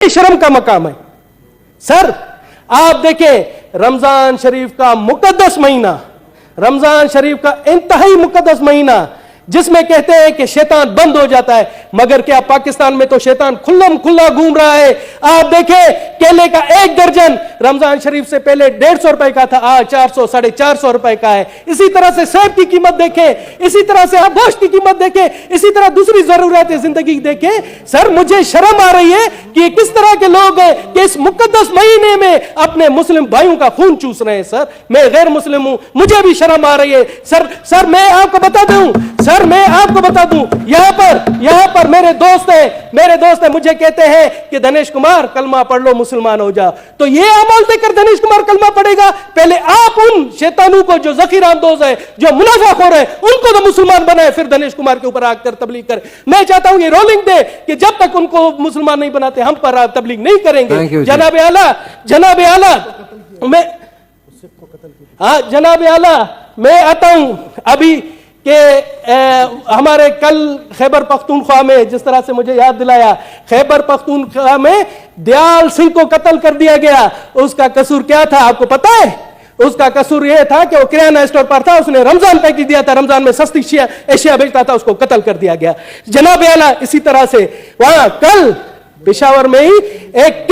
शर्म का मकाम है। सर आप देखें, रमजान शरीफ का मुकद्दस महीना, रमजान शरीफ का इंतहाई मुकद्दस महीना जिसमें कहते हैं कि शैतान बंद हो जाता है, मगर क्या पाकिस्तान में तो शैतान खुल्लम खुल्ला घूम रहा है। आप देखें, केले का एक दर्जन रमजान शरीफ से पहले 150 रुपए का था, आज 400 450 रुपए का है। इसी तरह से सेब की कीमत देखें, इसी तरह से आप गोश्त की कीमत देखें, इसी तरह दूसरी जरूरत जिंदगी देखें। सर मुझे शर्म आ रही है कि किस तरह के लोग हैं कि इस मुकद्दस महीने में अपने मुस्लिम भाइयों का खून चूस रहे हैं। सर मैं गैर मुस्लिम हूं, मुझे भी शर्म आ रही है। सर मैं आपको बता दूं, सर मैं आपको बता दूं, यहां पर मेरे दोस्त हैं, मुझे कहते हैं कि दिनेश कुमार कलमा पढ़ लो, मुसलमान हो जाओ। तो ये अमल देकर दिनेश कुमार कलमा पढ़ेगा? पहले आप उन शैतानों को जो ज़कीर अंदोज़ है, जो मुनाफाखोर है, उनको तो मुसलमान बनाए, फिर दिनेश कुमार के ऊपर आकर तबलीग करे। मैं चाहता हूं ये रोलिंग दे कि जब तक उनको मुसलमान नहीं बनाते हम पर तबलीग नहीं करेंगे। जनाब आला मैं आता हूं अभी कि हमारे कल खैबर पख्तूनख्वा में, जिस तरह से मुझे याद दिलाया, खैबर पख्तूनख्वा में दयाल सिंह को कत्ल कर दिया गया। उसका कसूर क्या था आपको पता है? उसका कसूर यह था कि वो किराना स्टोर पर था, उसने रमजान पैकेज दिया था, रमजान में सस्ती एशिया बेचता था, उसको कत्ल कर दिया गया। जनाब आला इसी तरह से वहां कल पेशावर में ही एक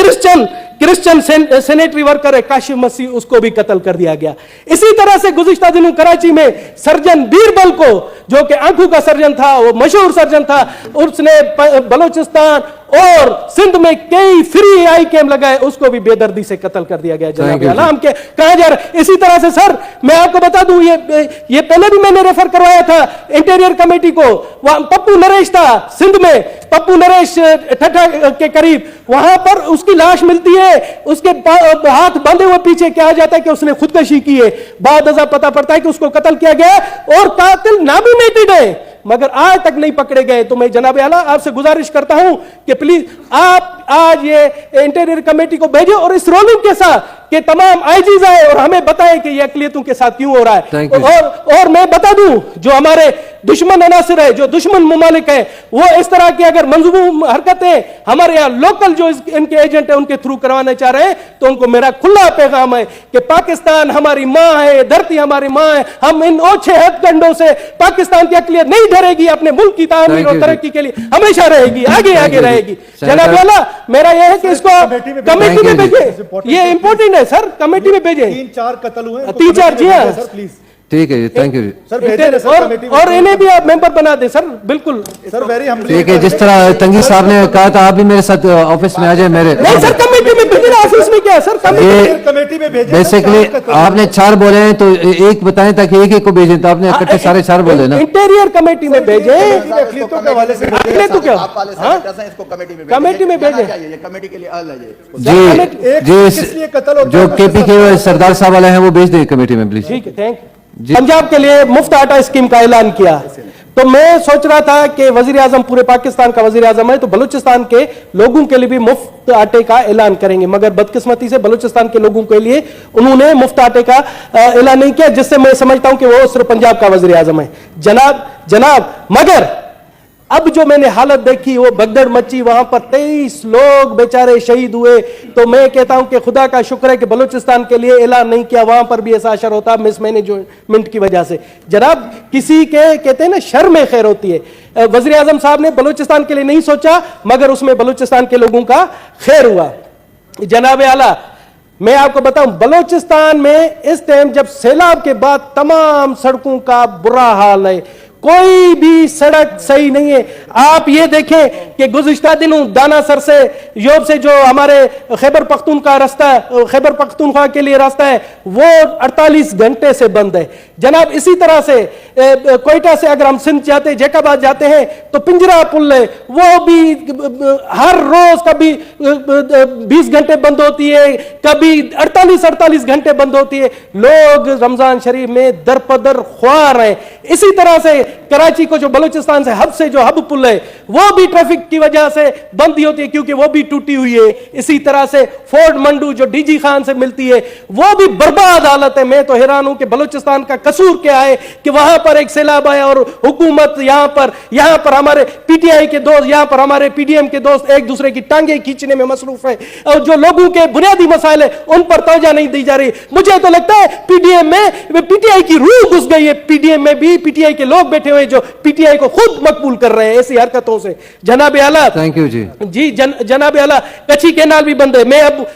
क्रिश्चियन सेनेटरी वर्कर है काशिम मसीह, उसको भी कत्ल कर दिया गया। इसी तरह से गुज़िश्ता दिनों कराची में सर्जन बीरबल को, जो कि आंखों का सर्जन था, वो मशहूर सर्जन था, उसने बलोचिस्तान और सिंध में कई फ्री आई कैंप लगाए, उसको भी बेदर्दी से कत्ल कर दिया गया। जनाब आला हम के कहा जा रहा है। इसी तरह से सर मैं आपको बता दूं, ये पहले भी मैंने रेफर करवाया था इंटीरियर कमेटी को। वहां पप्पू नरेश था सिंध में, पप्पू नरेश ठट्ठा के करीब, वहां पर उसकी लाश मिलती है, उसके हाथ बंधे हुए पीछे कहा जाता है कि उसने खुदकशी की है। बाद पता पड़ता है कि उसको कत्ल किया गया और कातिल नॉमिनेटेड है, मगर आज तक नहीं पकड़े गए। तो मैं जनाब आला आपसे गुजारिश करता हूं कि प्लीज आप आज ये इंटीरियर कमेटी को भेजें और इस रोलिंग के साथ कि तमाम आईजीज आए और हमें बताएं कि ये अकलियतों के साथ क्यों हो रहा है। और मैं बता दूं, जो हमारे दुश्मन अनासिर है, जो दुश्मन मुमालिक है, वो इस तरह की अगर मंजूम हरकतें हमारे यहाँ लोकल जो इनके एजेंट है उनके थ्रू करवाने चाह रहे हैं, तो उनको मेरा खुला पैगाम है कि पाकिस्तान हमारी माँ है, धरती हमारी माँ है। हम इन ओछे हथकंडों से पाकिस्तान की अकलियत नहीं डरेगी, अपने मुल्क की तामीर और तरक्की के लिए हमेशा रहेगी, आगे रहेगी। जनाब वाला मेरा यह है कि इसको कमेटी में भेजे, ये इंपॉर्टेंट है सर, कमेटी में भेजे। 3-4 कत्ल हुए, 3-4 जी हाँ प्लीज। ठीक है जी, थैंक यू सर। और इन्हें भी आप मेंबर बना दें सर, बिल्कुल सर, वेरी हम। ठीक है, जिस तरह तंगी साहब ने कहा था, आप भी मेरे साथ ऑफिस में आ जाए। मेरे नहीं सर, कमेटी में भेजना, ऑफिस में क्या है सर, कमेटी में भेजें। बेसिकली आपने 4 बोले हैं, तो एक बताएं ताकि एक को भेजें, तो आपने इकट्ठे सारे 4 बोले ना। इंटीरियर कमेटी में भेजे, अकलियतों के हवाले से तो क्या कमेटी में भेजे, कमेटी के लिए जी जो केपी के सरदार साहब वाले हैं वो भेज दें कमेटी में प्लीज। ठीक है, थैंक यू। पंजाब के लिए मुफ्त आटा स्कीम का ऐलान किया, तो मैं सोच रहा था कि वजीर आजम पूरे पाकिस्तान का वजीर आजम है, तो बलूचिस्तान के लोगों के लिए भी मुफ्त आटे का ऐलान करेंगे, मगर बदकिस्मती से बलूचिस्तान के लोगों के लिए उन्होंने मुफ्त आटे का ऐलान नहीं किया, जिससे मैं समझता हूं कि वो सिर्फ पंजाब का वजीर आजम है। जनाब मगर अब जो मैंने हालत देखी, वो भगदड़ मची, वहां पर 23 लोग बेचारे शहीद हुए। तो मैं कहता हूं कि खुदा का शुक्र है कि बलूचिस्तान के लिए ऐलान नहीं किया, वहां पर भी ऐसा असर होता मिसमैनेजमेंट की वजह से। जनाब किसी के कहते हैं ना शर में खैर होती है, वजीर आजम साहब ने बलूचिस्तान के लिए नहीं सोचा, मगर उसमें बलूचिस्तान के लोगों का खैर हुआ। जनाब आला मैं आपको बताऊं, बलूचिस्तान में इस टाइम जब सैलाब के बाद तमाम सड़कों का बुरा हाल है, कोई भी सड़क सही नहीं है। आप ये देखें कि गुज़िश्ता दिनों दाना सर से यूरोप से जो हमारे खैबर पख्तूनख्वा के लिए रास्ता है, वो 48 घंटे से बंद है। जनाब इसी तरह से कोयटा से अगर हम सिंध जाते, जैकाबाद जाते हैं, तो पिंजरा पुल है, वो भी हर रोज कभी 20 घंटे बंद होती है, कभी 48 घंटे बंद होती है। लोग रमजान शरीफ में दरपदर ख्वार हैं। इसी तरह से कराची को जो बलूचिस्तान से जो हब पुल है वो भी ट्रैफिक की वजह से बंद ही होती है, क्योंकि वो भी टूटी हुई है। इसी तरह से फोर्ट मंडू जो डीजी खान से मिलती है वो भी बर्बाद हालत है। मैं तो हैरान हूं कि बलूचिस्तान का कसूर क्या है कि वहां पर एक सैलाब आया और हुकूमत यहां पर हमारे पीटीआई के दोस्त, यहां पर हमारे पीडीएम के दोस्त एक दूसरे की टांगे खींचने में मसरूफ है और जो लोगों के बुनियादी मसाइल है उन पर तवज्जो नहीं दी जा रही। मुझे तो लगता है पीडीएम में पीटीआई की रूह घुस गई है। पीडीएम में भी पीटीआई के लोग बैठे हुए जो पीटीआई को खुद मकबूल कर रहे हैं ऐसी हरकतों से। जनाब आला, थैंक यू जी। जनाब आला, कच्ची कैनाल भी बंद है। मैं अब